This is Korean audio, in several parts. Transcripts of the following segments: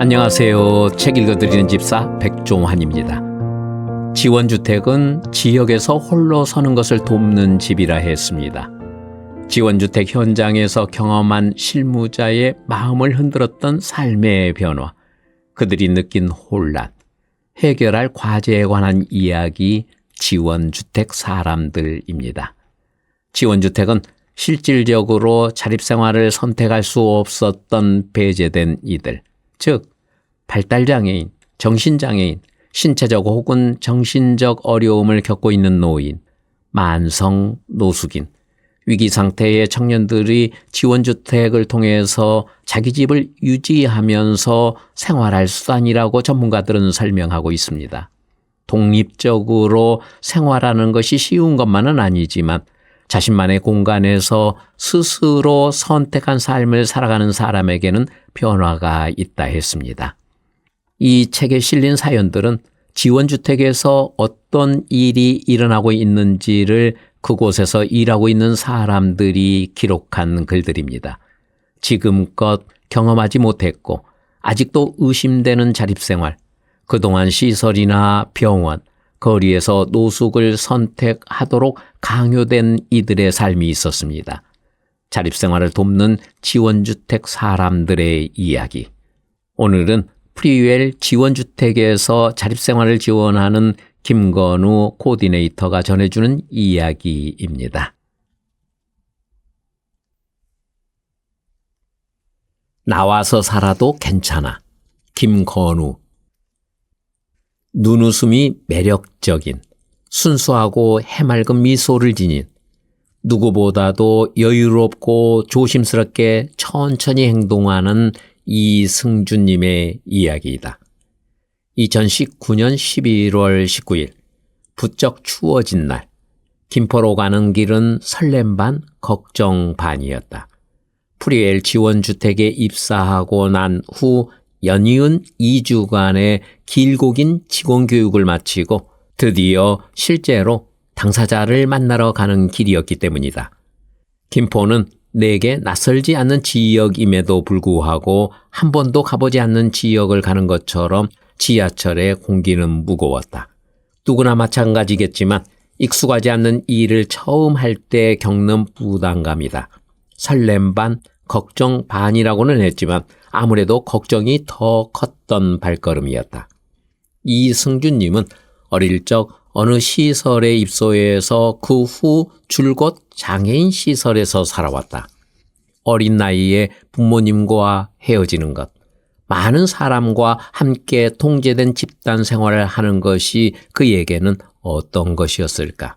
안녕하세요. 책 읽어드리는 집사 백종환입니다. 지원주택은 지역에서 홀로 서는 것을 돕는 집이라 했습니다. 지원주택 현장에서 경험한 실무자의 마음을 흔들었던 삶의 변화, 그들이 느낀 혼란, 해결할 과제에 관한 이야기, 지원주택 사람들입니다. 지원주택은 실질적으로 자립생활을 선택할 수 없었던 배제된 이들, 즉 발달장애인, 정신장애인, 신체적 혹은 정신적 어려움을 겪고 있는 노인, 만성 노숙인, 위기 상태의 청년들이 지원주택을 통해서 자기 집을 유지하면서 생활할 수단이라고 전문가들은 설명하고 있습니다. 독립적으로 생활하는 것이 쉬운 것만은 아니지만 자신만의 공간에서 스스로 선택한 삶을 살아가는 사람에게는 변화가 있다 했습니다. 이 책에 실린 사연들은 지원주택에서 어떤 일이 일어나고 있는지를 그곳에서 일하고 있는 사람들이 기록한 글들입니다. 지금껏 경험하지 못했고 아직도 의심되는 자립생활, 그동안 시설이나 병원, 거리에서 노숙을 선택하도록 강요된 이들의 삶이 있었습니다. 자립생활을 돕는 지원주택 사람들의 이야기. 오늘은 프리웰 지원주택에서 자립생활을 지원하는 김건우 코디네이터가 전해주는 이야기입니다. 나와서 살아도 괜찮아. 김건우. 눈웃음이 매력적인, 순수하고 해맑은 미소를 지닌, 누구보다도 여유롭고 조심스럽게 천천히 행동하는 이승준님의 이야기이다. 2019년 11월 19일, 부쩍 추워진 날, 김포로 가는 길은 설렘 반, 걱정 반이었다. 프리웰 지원주택에 입사하고 난 후 연이은 2주간의 길고 긴 직원교육을 마치고 드디어 실제로 당사자를 만나러 가는 길이었기 때문이다. 김포는 내게 낯설지 않는 지역임에도 불구하고 한 번도 가보지 않는 지역을 가는 것처럼 지하철의 공기는 무거웠다. 누구나 마찬가지겠지만 익숙하지 않는 일을 처음 할 때 겪는 부담감이다. 설렘 반, 걱정 반이라고는 했지만 아무래도 걱정이 더 컸던 발걸음이었다. 이승준님은 어릴 적 어느 시설에 입소해서 그 후 줄곧 장애인 시설에서 살아왔다. 어린 나이에 부모님과 헤어지는 것, 많은 사람과 함께 통제된 집단 생활을 하는 것이 그에게는 어떤 것이었을까?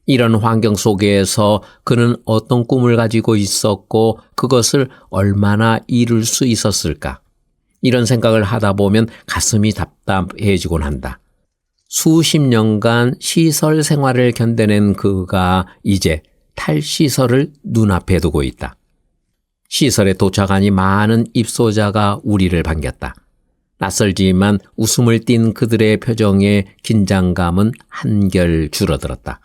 이런 환경 속에서 그는 어떤 꿈을 가지고 있었고 그것을 얼마나 이룰 수 있었을까? 이런 생각을 하다 보면 가슴이 답답해지곤 한다. 수십 년간 시설 생활을 견뎌낸 그가 이제 탈시설을 눈앞에 두고 있다. 시설에 도착하니 많은 입소자가 우리를 반겼다. 낯설지만 웃음을 띤 그들의 표정에 긴장감은 한결 줄어들었다.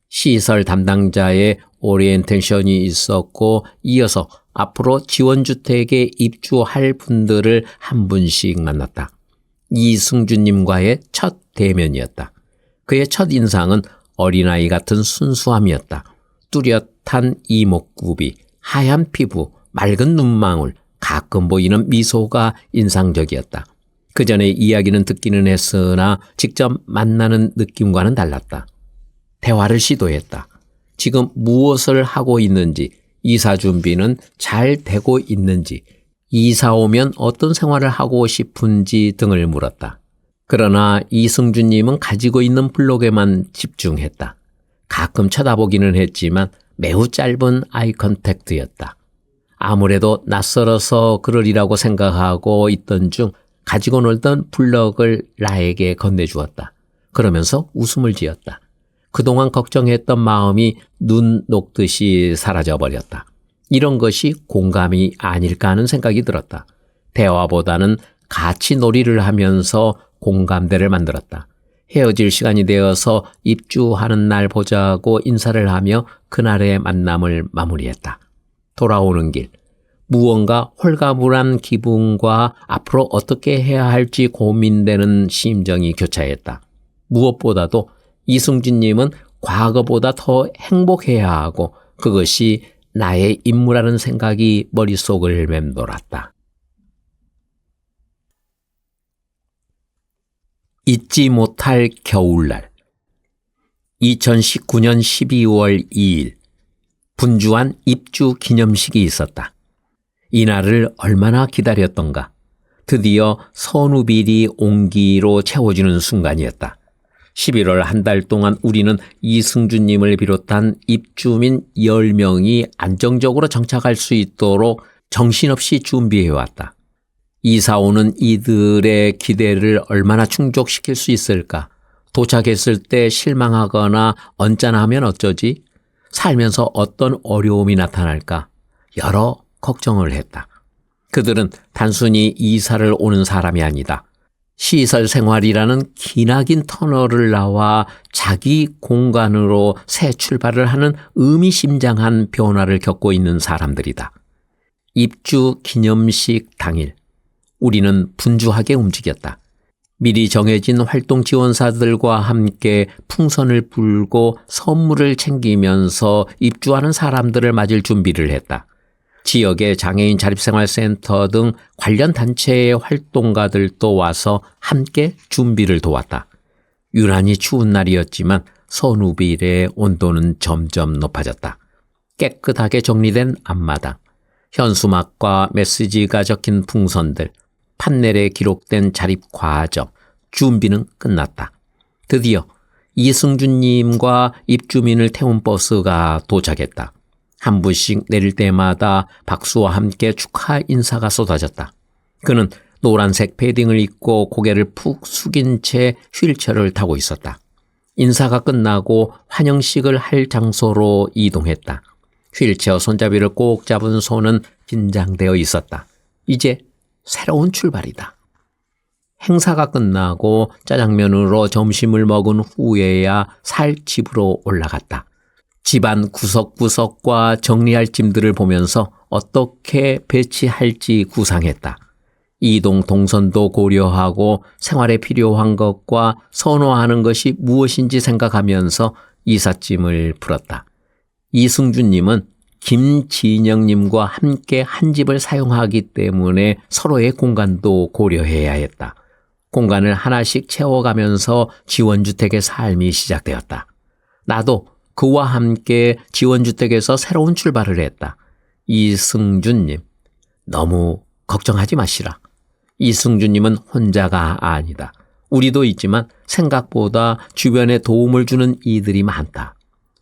시설 담당자의 오리엔테이션이 있었고 이어서 앞으로 지원주택에 입주할 분들을 한 분씩 만났다. 이승준님과의 첫 대면이었다. 그의 첫 인상은 어린아이 같은 순수함이었다. 뚜렷한 이목구비, 하얀 피부, 맑은 눈망울, 가끔 보이는 미소가 인상적이었다. 그 전에 이야기는 듣기는 했으나 직접 만나는 느낌과는 달랐다. 대화를 시도했다. 지금 무엇을 하고 있는지, 이사 준비는 잘 되고 있는지, 이사 오면 어떤 생활을 하고 싶은지 등을 물었다. 그러나 이승준님은 가지고 있는 블록에만 집중했다. 가끔 쳐다보기는 했지만 매우 짧은 아이 컨택트였다. 아무래도 낯설어서 그러리라고 생각하고 있던 중 가지고 놀던 블록을 나에게 건네주었다. 그러면서 웃음을 지었다. 그동안 걱정했던 마음이 눈 녹듯이 사라져버렸다. 이런 것이 공감이 아닐까 하는 생각이 들었다. 대화보다는 같이 놀이를 하면서 공감대를 만들었다. 헤어질 시간이 되어서 입주하는 날 보자고 인사를 하며 그날의 만남을 마무리했다. 돌아오는 길, 무언가 홀가분한 기분과 앞으로 어떻게 해야 할지 고민되는 심정이 교차했다. 무엇보다도 이승준님은 과거보다 더 행복해야 하고 그것이 나의 임무라는 생각이 머릿속을 맴돌았다. 잊지 못할 겨울날 2019년 12월 2일 분주한 입주 기념식이 있었다. 이날을 얼마나 기다렸던가. 드디어 선우빌이 온기로 채워지는 순간이었다. 11월 한 달 동안 우리는 이승준님을 비롯한 입주민 10명이 안정적으로 정착할 수 있도록 정신없이 준비해왔다. 이사 오는 이들의 기대를 얼마나 충족시킬 수 있을까? 도착했을 때 실망하거나 언짢아하면 어쩌지? 살면서 어떤 어려움이 나타날까? 여러 걱정을 했다. 그들은 단순히 이사를 오는 사람이 아니다. 시설 생활이라는 기나긴 터널을 나와 자기 공간으로 새 출발을 하는 의미심장한 변화를 겪고 있는 사람들이다. 입주 기념식 당일 우리는 분주하게 움직였다. 미리 정해진 활동 지원사들과 함께 풍선을 불고 선물을 챙기면서 입주하는 사람들을 맞을 준비를 했다. 지역의 장애인 자립생활센터 등 관련 단체의 활동가들도 와서 함께 준비를 도왔다. 유난히 추운 날이었지만 선우빌의 온도는 점점 높아졌다. 깨끗하게 정리된 앞마당, 현수막과 메시지가 적힌 풍선들, 판넬에 기록된 자립 과정, 준비는 끝났다. 드디어 이승준님과 입주민을 태운 버스가 도착했다. 한 분씩 내릴 때마다 박수와 함께 축하 인사가 쏟아졌다. 그는 노란색 패딩을 입고 고개를 푹 숙인 채 휠체어를 타고 있었다. 인사가 끝나고 환영식을 할 장소로 이동했다. 휠체어 손잡이를 꼭 잡은 손은 긴장되어 있었다. 이제 새로운 출발이다. 행사가 끝나고 짜장면으로 점심을 먹은 후에야 살 집으로 올라갔다. 집안 구석구석과 정리할 짐들을 보면서 어떻게 배치할지 구상했다. 이동 동선도 고려하고 생활에 필요한 것과 선호하는 것이 무엇인지 생각하면서 이삿짐을 풀었다. 이승준님은 김진영님과 함께 한 집을 사용하기 때문에 서로의 공간도 고려해야 했다. 공간을 하나씩 채워가면서 지원주택의 삶이 시작되었다. 나도 그와 함께 지원주택에서 새로운 출발을 했다. 이승준님, 너무 걱정하지 마시라. 이승준님은 혼자가 아니다. 우리도 있지만 생각보다 주변에 도움을 주는 이들이 많다.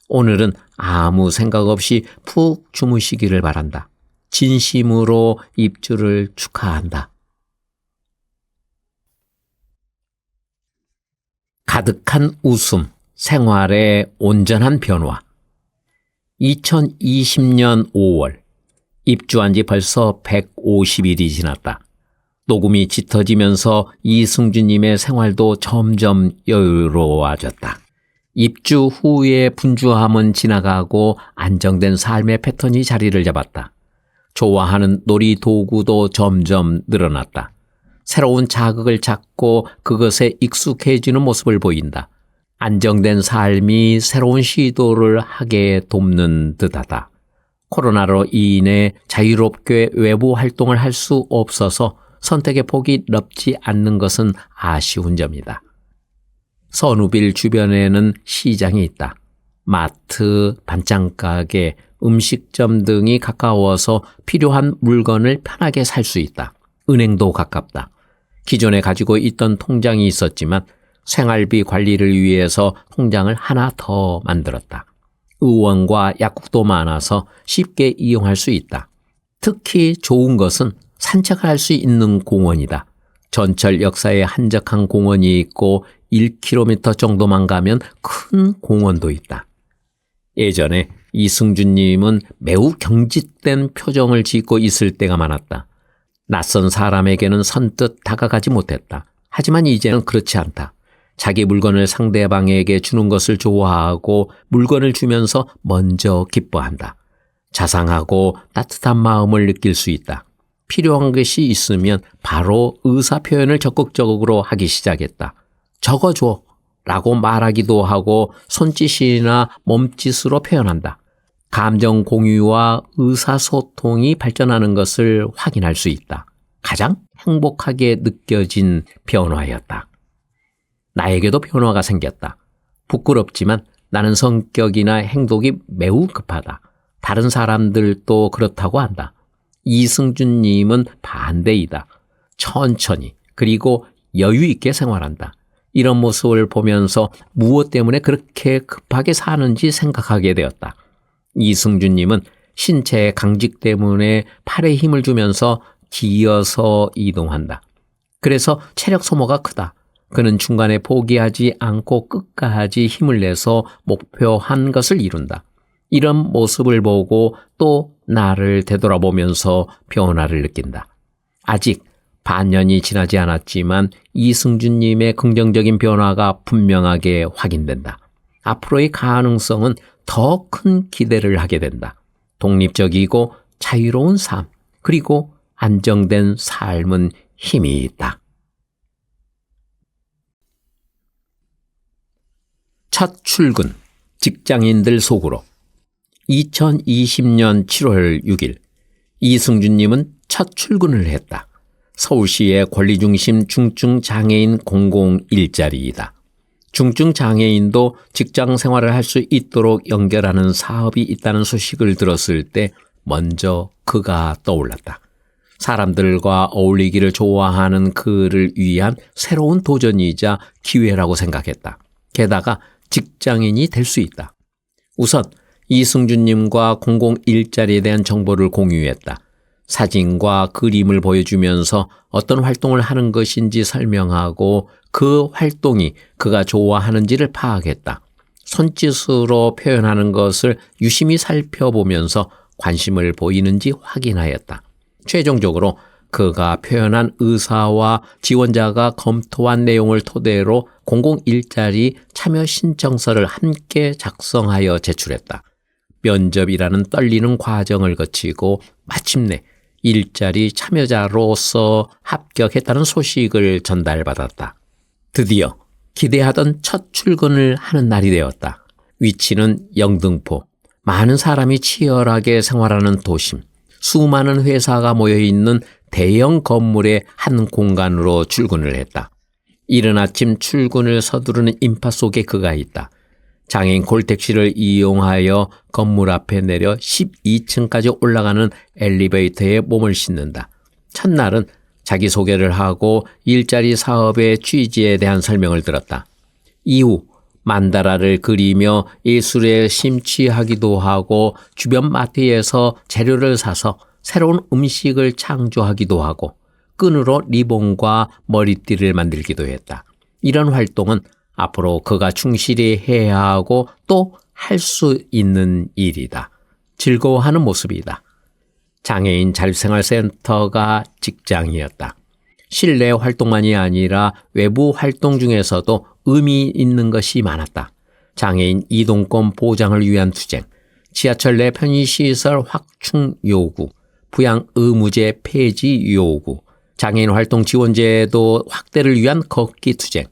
오늘은 아무 생각 없이 푹 주무시기를 바란다. 진심으로 입주를 축하한다. 가득한 웃음, 생활의 온전한 변화. 2020년 5월, 입주한 지 벌써 150일이 지났다. 녹음이 짙어지면서 이승준님의 생활도 점점 여유로워졌다. 입주 후의 분주함은 지나가고 안정된 삶의 패턴이 자리를 잡았다. 좋아하는 놀이 도구도 점점 늘어났다. 새로운 자극을 찾고 그것에 익숙해지는 모습을 보인다. 안정된 삶이 새로운 시도를 하게 돕는 듯하다. 코로나로 인해 자유롭게 외부 활동을 할 수 없어서 선택의 폭이 넓지 않는 것은 아쉬운 점이다. 선우빌 주변에는 시장이 있다. 마트, 반찬가게, 음식점 등이 가까워서 필요한 물건을 편하게 살 수 있다. 은행도 가깝다. 기존에 가지고 있던 통장이 있었지만 생활비 관리를 위해서 통장을 하나 더 만들었다. 의원과 약국도 많아서 쉽게 이용할 수 있다. 특히 좋은 것은 산책할 수 있는 공원이다. 전철 역사에 한적한 공원이 있고 1km 정도만 가면 큰 공원도 있다. 예전에 이승준님은 매우 경직된 표정을 짓고 있을 때가 많았다. 낯선 사람에게는 선뜻 다가가지 못했다. 하지만 이제는 그렇지 않다. 자기 물건을 상대방에게 주는 것을 좋아하고 물건을 주면서 먼저 기뻐한다. 자상하고 따뜻한 마음을 느낄 수 있다. 필요한 것이 있으면 바로 의사 표현을 적극적으로 하기 시작했다. 적어줘 라고 말하기도 하고 손짓이나 몸짓으로 표현한다. 감정 공유와 의사소통이 발전하는 것을 확인할 수 있다. 가장 행복하게 느껴진 변화였다. 나에게도 변화가 생겼다. 부끄럽지만 나는 성격이나 행동이 매우 급하다. 다른 사람들도 그렇다고 한다. 이승준님은 반대이다. 천천히 그리고 여유 있게 생활한다. 이런 모습을 보면서 무엇 때문에 그렇게 급하게 사는지 생각하게 되었다. 이승준님은 신체의 강직 때문에 팔에 힘을 주면서 기어서 이동한다. 그래서 체력 소모가 크다. 그는 중간에 포기하지 않고 끝까지 힘을 내서 목표한 것을 이룬다. 이런 모습을 보고 또 나를 되돌아보면서 변화를 느낀다. 아직 반년이 지나지 않았지만 이승준님의 긍정적인 변화가 분명하게 확인된다. 앞으로의 가능성은 더 큰 기대를 하게 된다. 독립적이고 자유로운 삶, 그리고 안정된 삶은 힘이 있다. 첫 출근, 직장인들 속으로. 2020년 7월 6일, 이승준님은 첫 출근을 했다. 서울시의 권리중심 중증장애인 공공일자리이다. 중증장애인도 직장 생활을 할 수 있도록 연결하는 사업이 있다는 소식을 들었을 때 먼저 그가 떠올랐다. 사람들과 어울리기를 좋아하는 그를 위한 새로운 도전이자 기회라고 생각했다. 게다가 직장인이 될 수 있다. 우선 이승준님과 공공일자리에 대한 정보를 공유했다. 사진과 그림을 보여주면서 어떤 활동을 하는 것인지 설명하고 그 활동이 그가 좋아하는지를 파악했다. 손짓으로 표현하는 것을 유심히 살펴보면서 관심을 보이는지 확인하였다. 최종적으로 그가 표현한 의사와 지원자가 검토한 내용을 토대로 공공일자리 참여 신청서를 함께 작성하여 제출했다. 면접이라는 떨리는 과정을 거치고 마침내 일자리 참여자로서 합격했다는 소식을 전달받았다. 드디어 기대하던 첫 출근을 하는 날이 되었다. 위치는 영등포. 많은 사람이 치열하게 생활하는 도심. 수많은 회사가 모여있는 대형 건물의 한 공간으로 출근을 했다. 이른 아침 출근을 서두르는 인파 속에 그가 있다. 장애인 콜택시를 이용하여 건물 앞에 내려 12층까지 올라가는 엘리베이터에 몸을 싣는다. 첫날은 자기소개를 하고 일자리 사업의 취지에 대한 설명을 들었다. 이후 만다라를 그리며 예술에 심취하기도 하고 주변 마트에서 재료를 사서 새로운 음식을 창조하기도 하고 끈으로 리본과 머리띠를 만들기도 했다. 이런 활동은 앞으로 그가 충실히 해야 하고 또 할 수 있는 일이다. 즐거워하는 모습이다. 장애인 자립생활센터가 직장이었다. 실내 활동만이 아니라 외부 활동 중에서도 의미 있는 것이 많았다. 장애인 이동권 보장을 위한 투쟁, 지하철 내 편의시설 확충 요구, 부양 의무제 폐지 요구, 장애인 활동 지원제도 확대를 위한 걷기 투쟁,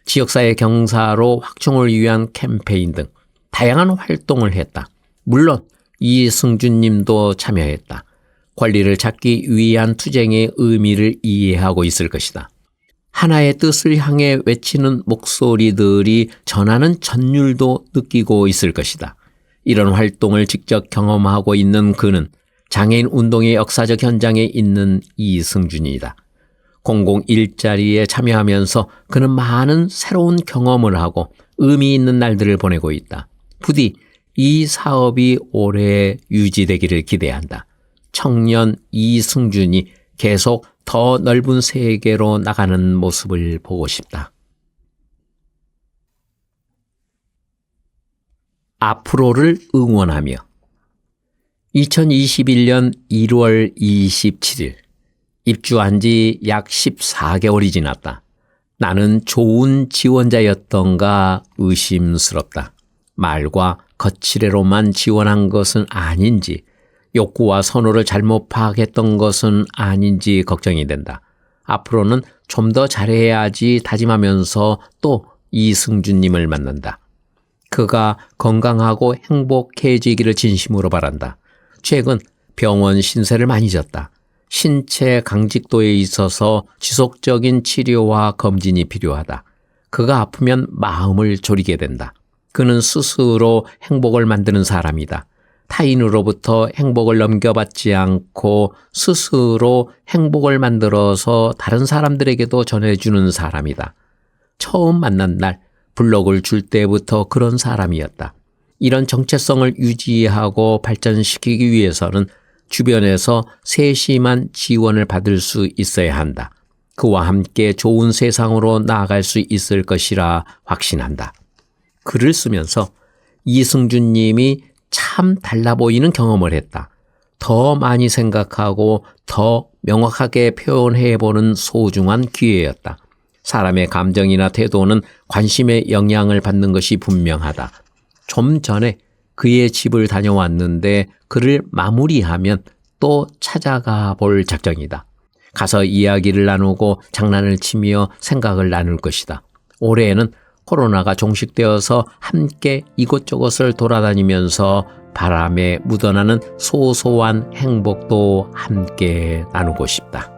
지역사회 경사로 확충을 위한 캠페인 등 다양한 활동을 했다. 물론 이승준 님도 참여했다. 권리를 찾기 위한 투쟁의 의미를 이해하고 있을 것이다. 하나의 뜻을 향해 외치는 목소리들이 전하는 전율도 느끼고 있을 것이다. 이런 활동을 직접 경험하고 있는 그는 장애인 운동의 역사적 현장에 있는 이승준이다. 공공일자리에 참여하면서 그는 많은 새로운 경험을 하고 의미 있는 날들을 보내고 있다. 부디 이 사업이 오래 유지되기를 기대한다. 청년 이승준이 계속 더 넓은 세계로 나가는 모습을 보고 싶다. 앞으로를 응원하며 2021년 1월 27일 입주한 지 약 14개월이 지났다. 나는 좋은 지원자였던가 의심스럽다. 말과 거칠애로만 지원한 것은 아닌지 욕구와 선호를 잘못 파악했던 것은 아닌지 걱정이 된다. 앞으로는 좀 더 잘해야지 다짐하면서 또 이승준님을 만난다. 그가 건강하고 행복해지기를 진심으로 바란다. 최근 병원 신세를 많이 졌다. 신체 강직도에 있어서 지속적인 치료와 검진이 필요하다. 그가 아프면 마음을 졸이게 된다. 그는 스스로 행복을 만드는 사람이다. 타인으로부터 행복을 넘겨받지 않고 스스로 행복을 만들어서 다른 사람들에게도 전해주는 사람이다. 처음 만난 날 블록을 줄 때부터 그런 사람이었다. 이런 정체성을 유지하고 발전시키기 위해서는 주변에서 세심한 지원을 받을 수 있어야 한다. 그와 함께 좋은 세상으로 나아갈 수 있을 것이라 확신한다. 글을 쓰면서 이승준 님이 참 달라 보이는 경험을 했다. 더 많이 생각하고 더 명확하게 표현해보는 소중한 기회였다. 사람의 감정이나 태도는 관심의 영향을 받는 것이 분명하다. 좀 전에 그의 집을 다녀왔는데 그를 마무리하면 또 찾아가 볼 작정이다. 가서 이야기를 나누고 장난을 치며 생각을 나눌 것이다. 올해에는 코로나가 종식되어서 함께 이곳저곳을 돌아다니면서 바람에 묻어나는 소소한 행복도 함께 나누고 싶다.